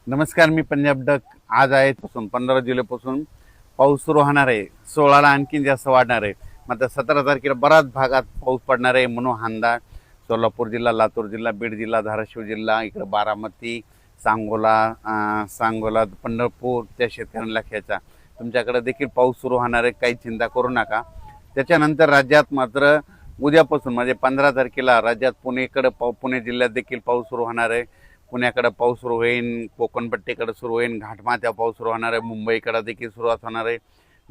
नमस्कार, मी पंजाब डक. आज आहे पासून 15 जुलैपासून पाऊस सुरू होणार आहे. 16ला आणखीन जास्त वाढणार आहे. मात्र 17 तारखेला बऱ्याच भागात पाऊस पडणार आहे म्हणून अंदाज. सोलापूर जिल्हा, लातूर जिल्हा, बीड जिल्हा, धाराशिव जिल्हा, इकडे बारामती, सांगोला, पंढरपूर त्या शेतकऱ्यांना घ्यायचा. तुमच्याकडे देखील पाऊस सुरू होणार आहे, काही चिंता करू नका. त्याच्यानंतर राज्यात मात्र उद्यापासून म्हणजे 15 तारखेला राज्यात पुणे जिल्ह्यात देखील पाऊस सुरू होणार आहे. पुण्याकडे पाऊस सुरू होईल, कोकणपट्टीकडे सुरू होईल, घाटमाथ्या पाऊस सुरू होणार आहे, मुंबईकडे देखील सुरुवात होणार आहे,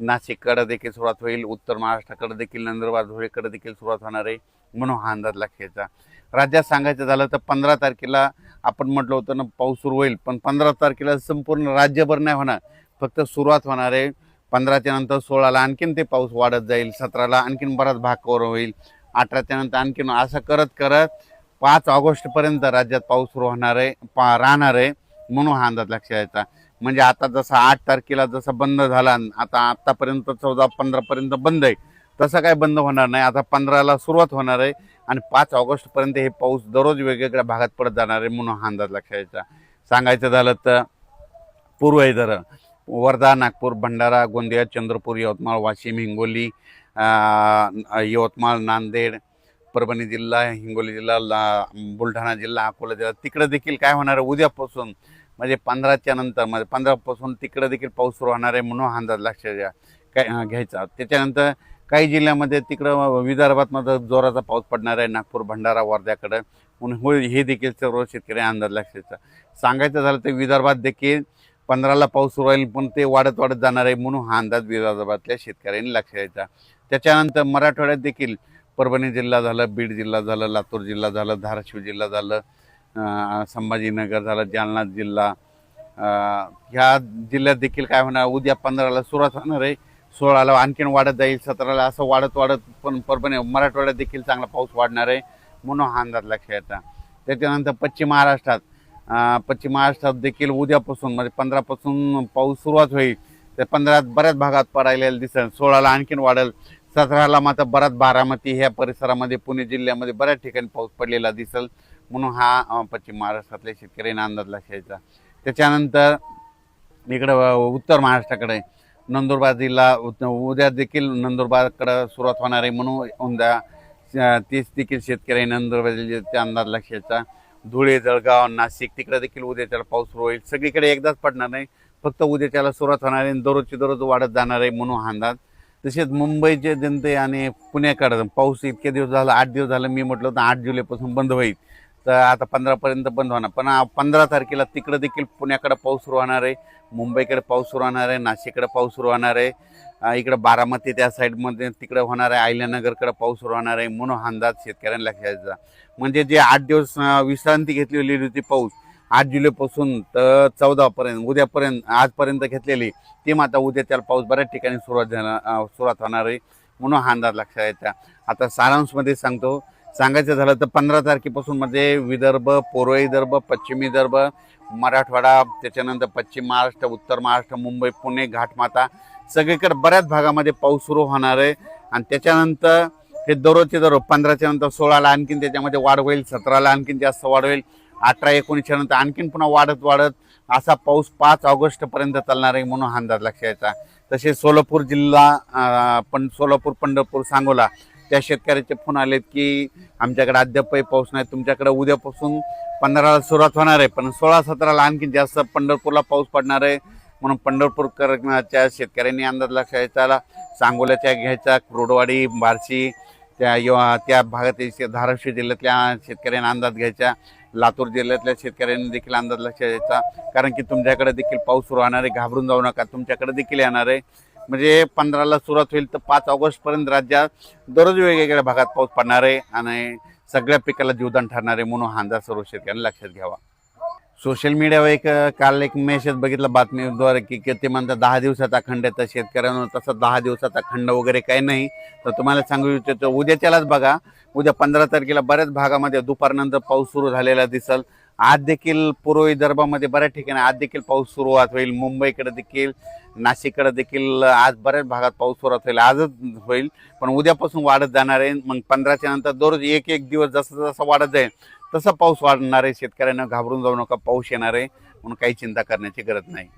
नाशिककडे देखील सुरुवात होईल, उत्तर महाराष्ट्राकडे देखील, नंदुरबार धुळेकडे देखील सुरुवात होणार आहे म्हणून हा अंदाज लक्षायचा. राज्यात सांगायचं झालं तर 15 तारखेला आपण म्हटलं होतं ना पाऊस सुरू होईल, पण 15 तारखेला संपूर्ण राज्यभर नाही होणार, फक्त सुरुवात होणार आहे. 15च्या नंतर 16ला आणखीन ते पाऊस वाढत जाईल, 17ला आणखीन बराच भाग कव्हर होईल, 18च्या नंतर आणखीन असं करत करत 5 ऑगस्टपर्यंत राज्यात पाऊस सुरू होणार आहे राहणार आहे म्हणून हा अंदाज लक्षात यायचा. म्हणजे आता जसा 8 तारखेला जसा बंद झाला, आता आत्तापर्यंत 14-15पर्यंत बंद आहे, तसं काय बंद होणार नाही. आता 15ला सुरुवात होणार आहे आणि 5 ऑगस्टपर्यंत हे पाऊस दररोज वेगवेगळ्या भागात पडत जाणार आहे म्हणून हा अंदाज लक्षात यायचा. सांगायचं झालं तर पूर्व विदर्भ, वर्धा, नागपूर, भंडारा, गोंदिया, चंद्रपूर, यवतमाळ, वाशिम, हिंगोली, यवतमाळ, नांदेड, परभणी जिल्हा, हिंगोली जिल्हा, बुलढाणा जिल्हा, अकोला जिल्हा, तिकडे देखील काय होणार आहे उद्यापासून म्हणजे 15च्या नंतर म्हणजे 15पासून तिकडे देखील पाऊस सुरू होणार आहे म्हणून अंदाज लक्षात घ्यायचा. त्याच्यानंतर काही जिल्ह्यामध्ये तिकडं विदर्भात मध्ये जोराचा पाऊस पडणार आहे, नागपूर, भंडारा, वर्ध्याकडे म्हणून हे देखील सर्व शेतकरी अंदाज लक्षात. सांगायचं झालं तर विदर्भात देखील 15ला पाऊस सुरू होईल, पण ते वाढत वाढत जाणार आहे म्हणून हा अंदाज विदर्भातल्या शेतकऱ्यांनी लक्षात घ्यायचा. त्याच्यानंतर मराठवाड्यात देखील परभणी जिल्हा झालं, बीड जिल्हा झालं, लातूर जिल्हा झालं, धाराशिव जिल्हा झालं, संभाजीनगर झालं, जालना जिल्हा, ह्या जिल्ह्यात देखील काय होणार उद्या 15ला सुरुवात होणार आहे, 16ला आणखीन वाढत जाईल, 17ला असं वाढत वाढत पण परभणी मराठवाड्यात देखील चांगला पाऊस वाढणार आहे म्हणून हा अंदाज लक्षात येतात. त्याच्यानंतर पश्चिम महाराष्ट्रात देखील उद्यापासून म्हणजे 15पासून पाऊस सुरुवात होईल, तर 15त बऱ्याच भागात पडायला दिसेल, 16ला आणखीन वाढेल, 17ला मात्र बराच बारामती ह्या परिसरामध्ये पुणे जिल्ह्यामध्ये बऱ्याच ठिकाणी पाऊस पडलेला दिसेल म्हणून हा पश्चिम महाराष्ट्रातल्या शेतकऱ्यांना अंदाज लक्षायचा. त्याच्यानंतर इकडं उत्तर महाराष्ट्राकडे नंदुरबार जिल्हा उद्या देखील नंदुरबारकडं सुरुवात होणार आहे म्हणून उद्या तेच देखील शेतकरी नंदुरबार जिल्ह्याचा अंदाज लक्षायचा. धुळे, जळगाव, नाशिक तिकडे देखील उद्याच्याला पाऊस सुरू होईल, सगळीकडे एकदाच पडणार नाही, फक्त उद्याच्याला सुरुवात होणार आहे, दररोज वाढत जाणार आहे म्हणून हा अंदाज. तसेच मुंबईचे जनते आणि पुण्याकडं पाऊस इतके दिवस झाला, 8 दिवस झालं मी म्हटलं होतं 8 जुलैपासून बंद होईल, तर आता 15पर्यंत बंद होणार, पण 15 तारखेला तिकडं देखील पुण्याकडे पाऊस सुरू होणार आहे, मुंबईकडे पाऊस सुरू होणार आहे, नाशिककडे पाऊस सुरू होणार आहे, इकडं बारामती त्या साईडमध्ये तिकडे होणार आहे, अहिल्यानगरकडे पाऊस सुरू होणार आहे म्हणून हा अंदाज शेतकऱ्यांना लक्षात घ्यायचा. म्हणजे जे 8 दिवस विश्रांती घेतलेली होती पाऊस 8 जुलैपासून तर 14पर्यंत उद्यापर्यंत आजपर्यंत घेतलेली ती मात्र उद्या त्याला पाऊस बऱ्याच ठिकाणी सुरुवात होणार आहे म्हणून हा अंदाज लक्षात यायचा. आता सारांशमध्ये सांगायचं झालं तर 15 तारखेपासून म्हणजे विदर्भ, पूर्व विदर्भ, पश्चिम विदर्भ, मराठवाडा, त्याच्यानंतर पश्चिम महाराष्ट्र, उत्तर महाराष्ट्र, मुंबई, पुणे, घाटमाथा सगळीकडे बऱ्याच भागामध्ये पाऊस सुरू होणार आहे. आणि त्याच्यानंतर हे दररोजचे 15च्या नंतर 16ला आणखीन त्याच्यामध्ये वाढ होईल, 17ला आणखीन जास्त वाढ होईल, 18-19च्या नंतर आणखीन पुन्हा वाढत असा पाऊस 5 ऑगस्टपर्यंत चालणार आहे म्हणून हा अंदाज लक्षात यायचा. तसे सोलापूर जिल्हा सोलापूर, पंढरपूर, सांगोला त्या शेतकऱ्याचे फोन आलेत की आमच्याकडे अद्यापही पाऊस नाही, तुमच्याकडे उद्यापासून 15ला सुरुवात होणार आहे, पण 16-17ला आणखीन जास्त पंढरपूरला पाऊस पडणार आहे म्हणून पंढरपूरच्या शेतकऱ्यांनी अंदाज लक्षात यायचा. सांगोल्याच्या घ्यायचा, कुर्डवाडी, बार्शी त्या भागातील धाराशिव जिल्ह्यातल्या शेतकऱ्यांना अंदाज घ्यायचा, लातूर जिल्ह्यातल्या शेतकऱ्यांनी देखील अंदाज लक्षात यायचा, कारण की तुमच्याकडे देखील पाऊस सुरू होणार आहे, घाबरून जाऊ नका, तुमच्याकडे देखील येणार आहे. म्हणजे 15ला सुरुवात होईल तर 5 ऑगस्टपर्यंत राज्यात दररोज वेगवेगळ्या भागात पाऊस पडणार आहे आणि सगळ्या पिकाला जीवदान ठरणार आहे म्हणून हा अंदाज सर्व शेतकऱ्यांनी लक्षात घ्यावा. सोशल मीडियावर काल एक मेसेज बघितला बातमीद्वारे की ते म्हणतात 10 दिवसाचा खंड आहे, तर शेतकऱ्यांना तसं 10 दिवसाचा खंड वगैरे काही नाही. तर तुम्हाला सांगू इच्छितो उद्याच्यालाच बघा, उद्या 15 तारखेला बऱ्याच भागामध्ये दुपारनंतर पाऊस सुरू झालेला दिसेल. आज देखील पूर्व विदर्भामध्ये बऱ्याच ठिकाणी आज देखील पाऊस सुरुवात होईल, मुंबईकडे देखील, नाशिककडे देखील आज बऱ्याच भागात पाऊस सुरुवात होईल, आजच होईल, पण उद्यापासून वाढत जाणार आहे. मग 15च्या नंतर दररोज एक दिवस जसं जसं वाढत जाईल तसा पाऊस वाढणार आहे. शेतकऱ्यांना घाबरून जाऊ नका, पाऊस येणार आहे म्हणून काही चिंता करण्याची गरज नाही.